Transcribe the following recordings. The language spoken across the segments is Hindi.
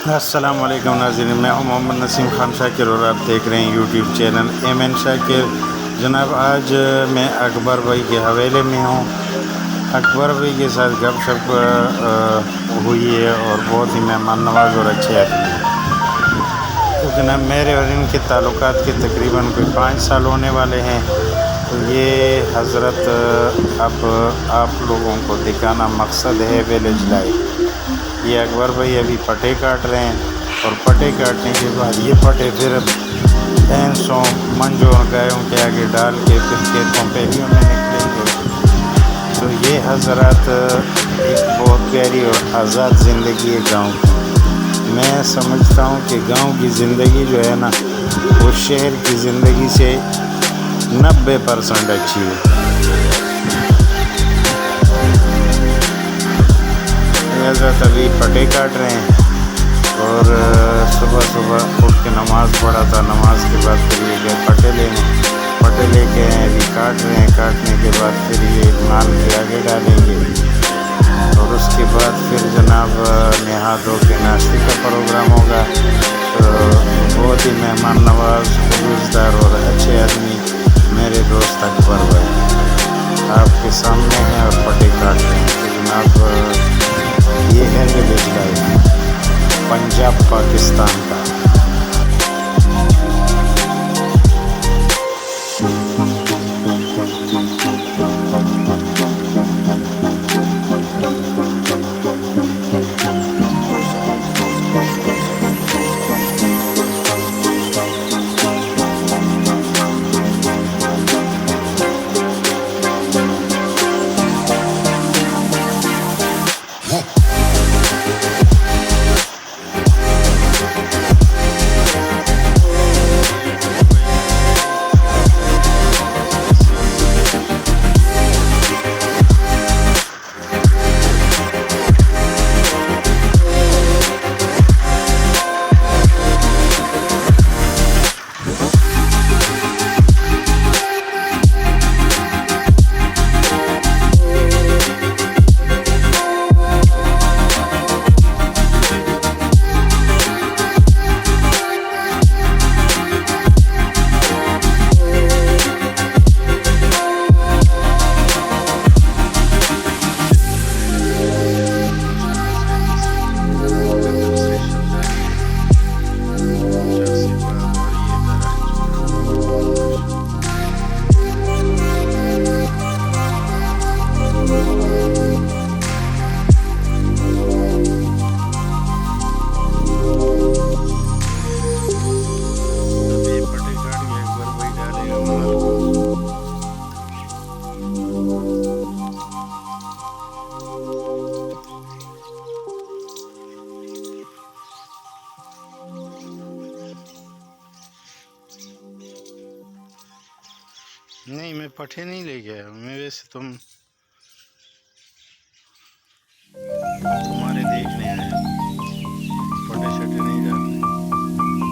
अस्सलाम वालेकुम नाज़रीन, मैं हूं मोहम्मद नसीम खान शाकिर और आप देख रहे हैं यूट्यूब चैनल mnshaker। जनाब, आज मैं अकबर भाई के हवेले में हूं। अकबर भाई के साथ गपशप हुई है और बहुत ही मेहमान नवाज और अच्छे आदमी हैं। तो जनाब, मेरे और इनके ताल्लुकात के तकरीबन कोई 5 साल होने वाले हैं। तो ये हज़रत अब आप लोगों को दिखाना मकसद है विलेज लाइफ। ये अकबर भाई अभी पटे काट रहे हैं और पटे काटने के बाद ये पटे फिर भैंसों मंजों और गायों के आगे डाल के फिर खेतों पैलियों में निकलेंगे। तो ये हज़रात एक बहुत प्यारी और आज़ाद ज़िंदगी है गांव की। मैं समझता हूँ कि गांव की ज़िंदगी जो है ना, वो शहर की ज़िंदगी से 90% अच्छी है। अभी पटे काट रहे हैं और सुबह सुबह उठ के नमाज़ पढ़ा था। नमाज के बाद फिर ये गए पटे लेने। पटे लेके अभी काट रहे हैं। काटने के बाद फिर ये नाल के आगे डालेंगे और उसके बाद फिर जनाब नहा धो के नाश्ते का प्रोग्राम होगा। तो बहुत ही मेहमान नवाज, खलूसदार और अच्छे आदमी मेरे दोस्त अकबर भाई आपके सामने हैं और पटे काट रहे हैं। तो जनाब, ये है विलेज लाइफ पंजाब पाकिस्तान का। नहीं, मैं पठे नहीं ले गया। मैं वैसे तुम्हारे देखने आया। पटे शटे नहीं जाते,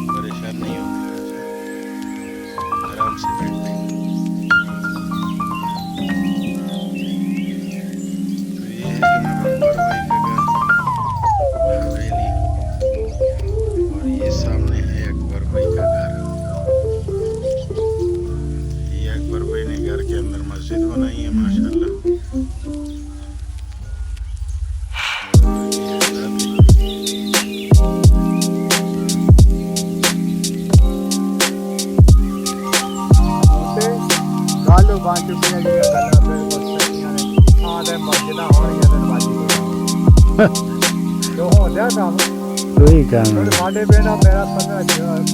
परेशान नहीं होते, आराम से बैठते। तो ये है जनाब अकबर भाई का घर, हवेली, और ये सामने है अकबर भाई का घर। अकबर भाई ने घर के अंदर मस्जिद बनाई है माशाल्लाह। कोई काम नहीं। मेरा 15 के 14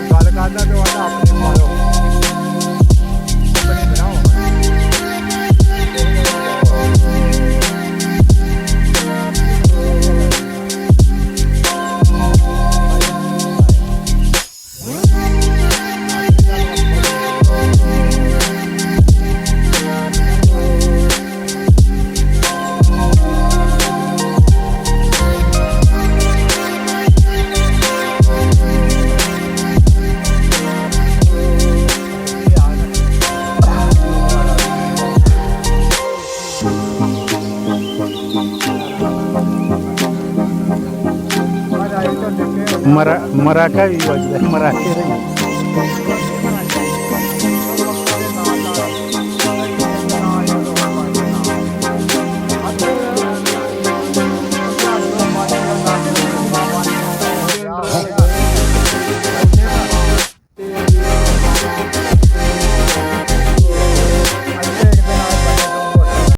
गल करदा तो अपने मारो अपने बनाओ। ਮਰਾਕਾ ਵੀ ਵੱਜਦਾ ਮਰਾਕੇ ਦਾ ਹੀ